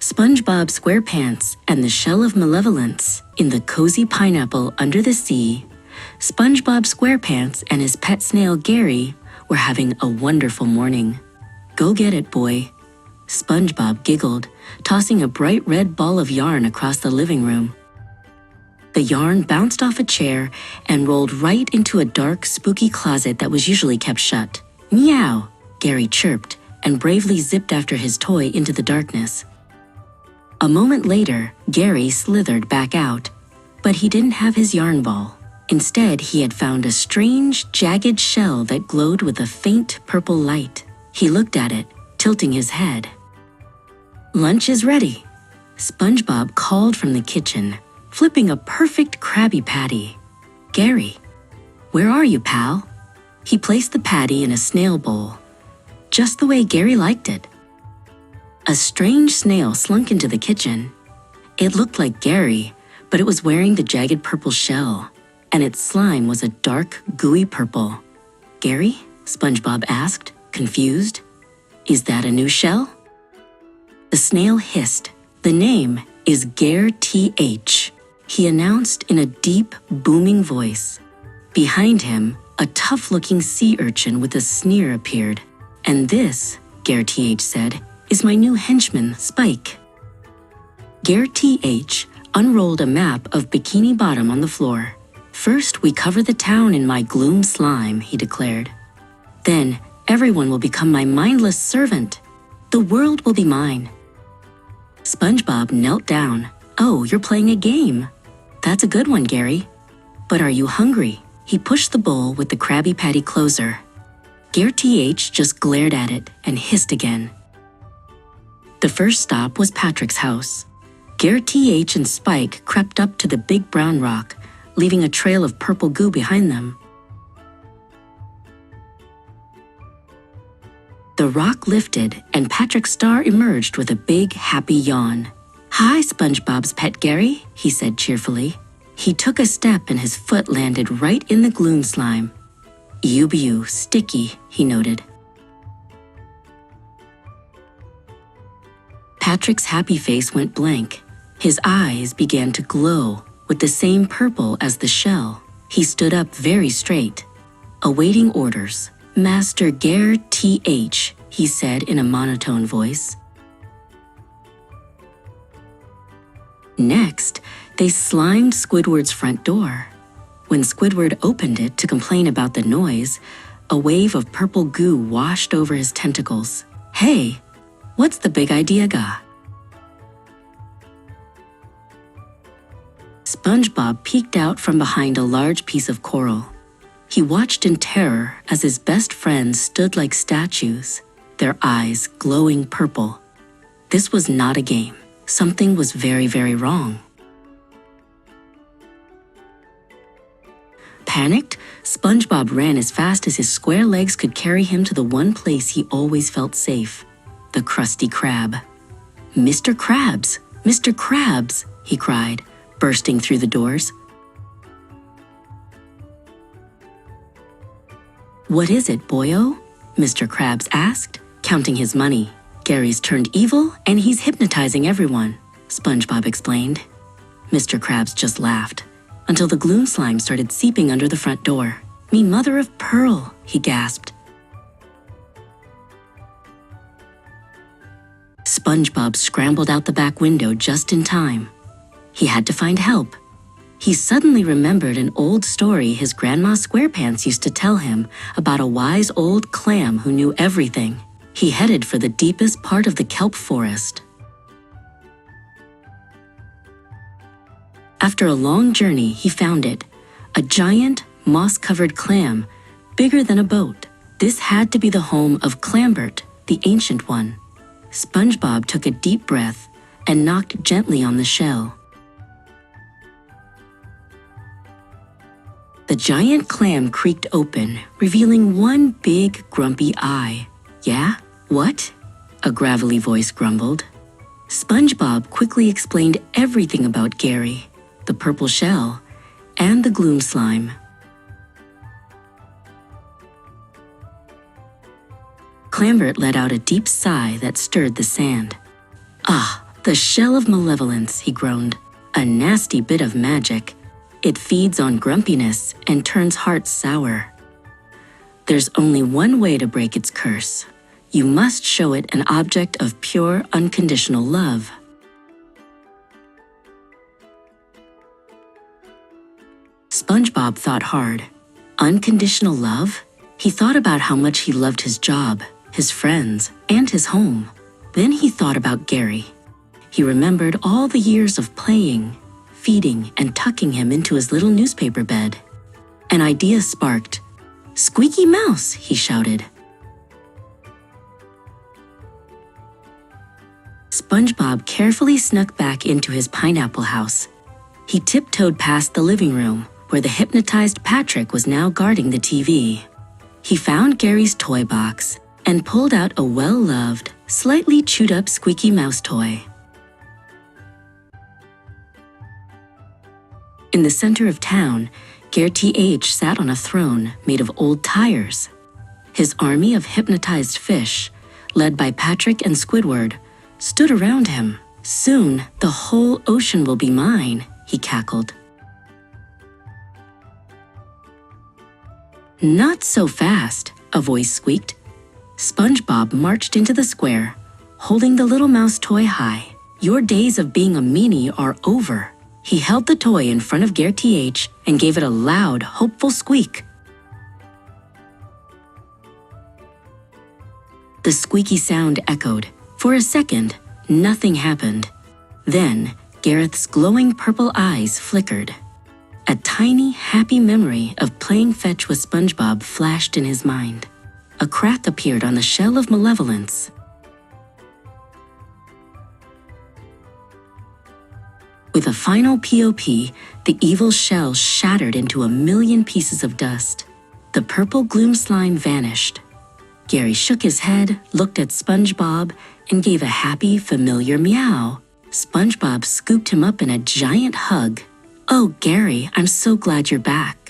Spongebob Squarepants and the Shell of Malevolence. In the cozy pineapple under the sea, Spongebob Squarepants and his pet snail Gary were having a wonderful morning. "Go get it, boy," Spongebob giggled, tossing a bright red ball of yarn across the living room. The yarn bounced off a chair and rolled right into a dark, spooky closet that was usually kept shut. "Meow," Gary chirped and bravely zipped after his toy into the darkness. A moment later, Gary slithered back out, but he didn't have his yarn ball. Instead, he had found a strange, jagged shell that glowed with a faint purple light. He looked at it, tilting his head. "Lunch is ready," Spongebob called from the kitchen, flipping a perfect Krabby Patty. "Gary, where are you, pal?" He placed the patty in a snail bowl, just the way Gary liked it. A strange snail slunk into the kitchen. It looked like Gary, but it was wearing the jagged purple shell, and its slime was a dark, gooey purple. "Gary?" Spongebob asked, confused. "Is that a new shell?" The snail hissed. "The name is Gare TH, he announced in a deep, booming voice. Behind him, a tough-looking sea urchin with a sneer appeared. "And this," Gare TH said, "is my new henchman, Spike." Gare TH unrolled a map of Bikini Bottom on the floor. "First, we cover the town in my gloom slime," he declared. "Then, everyone will become my mindless servant. The world will be mine." Spongebob knelt down. "Oh, you're playing a game. That's a good one, Gary. But are you hungry?" He pushed the bowl with the Krabby Patty closer. Gare TH just glared at it and hissed again. The first stop was Patrick's house. Gare TH and Spike crept up to the big brown rock, leaving a trail of purple goo behind them. The rock lifted, and Patrick's star emerged with a big, happy yawn. "Hi, SpongeBob's pet Gary," he said cheerfully. He took a step and his foot landed right in the gloom slime. "Ew, sticky," he noted. Patrick's happy face went blank. His eyes began to glow with the same purple as the shell. He stood up very straight, awaiting orders. "Master Gare TH, he said in a monotone voice. Next, they slimed Squidward's front door. When Squidward opened it to complain about the noise, a wave of purple goo washed over his tentacles. "Hey, what's the big idea, Ga?" SpongeBob peeked out from behind a large piece of coral. He watched in terror as his best friends stood like statues, their eyes glowing purple. This was not a game. Something was very, very wrong. Panicked, SpongeBob ran as fast as his square legs could carry him to the one place he always felt safe, the Krusty Krab. "Mr. Krabs! Mr. Krabs!" he cried, bursting through the doors. "What is it, boyo?" Mr. Krabs asked, counting his money. "Gary's turned evil and he's hypnotizing everyone," SpongeBob explained. Mr. Krabs just laughed, until the gloom slime started seeping under the front door. "Me mother of pearl," he gasped. SpongeBob scrambled out the back window just in time. He had to find help. He suddenly remembered an old story his Grandma Squarepants used to tell him about a wise old clam who knew everything. He headed for the deepest part of the kelp forest. After a long journey, he found it, a giant, moss-covered clam, bigger than a boat. This had to be the home of Clambert, the Ancient One. SpongeBob took a deep breath and knocked gently on the shell. The giant clam creaked open, revealing one big, grumpy eye. "Yeah? What?" a gravelly voice grumbled. SpongeBob quickly explained everything about Gary, the purple shell, and the gloom slime. Clambert let out a deep sigh that stirred the sand. "Ah, The shell of malevolence, he groaned. A nasty bit of magic. It feeds on grumpiness and turns hearts sour. There's only one way to break its curse. You must show it an object of pure, unconditional love. SpongeBob thought hard. Unconditional love? He thought about how much he loved his job, his friends, and his home. Then he thought about Gary. He remembered all the years of playing, feeding, and tucking him into his little newspaper bed. An idea sparked. "Squeaky Mouse!" he shouted. SpongeBob carefully snuck back into his pineapple house. He tiptoed past the living room, where the hypnotized Patrick was now guarding the TV. He found Gary's toy box and pulled out a well-loved, slightly chewed-up Squeaky Mouse toy. In the center of town, Gary H. sat on a throne made of old tires. His army of hypnotized fish, led by Patrick and Squidward, stood around him. "Soon, the whole ocean will be mine," he cackled. "Not so fast," a voice squeaked. SpongeBob marched into the square, holding the little mouse toy high. "Your days of being a meanie are over." He held the toy in front of Gary H. and gave it a loud, hopeful squeak. The squeaky sound echoed. For a second, nothing happened. Then, Gareth's glowing purple eyes flickered. A tiny, happy memory of playing fetch with SpongeBob flashed in his mind. A crack appeared on the shell of malevolence. With a final POP, the evil shell shattered into a million pieces of dust. The purple gloom slime vanished. Gary shook his head, looked at SpongeBob, and gave a happy, familiar meow. SpongeBob scooped him up in a giant hug. "Oh, Gary, I'm so glad you're back."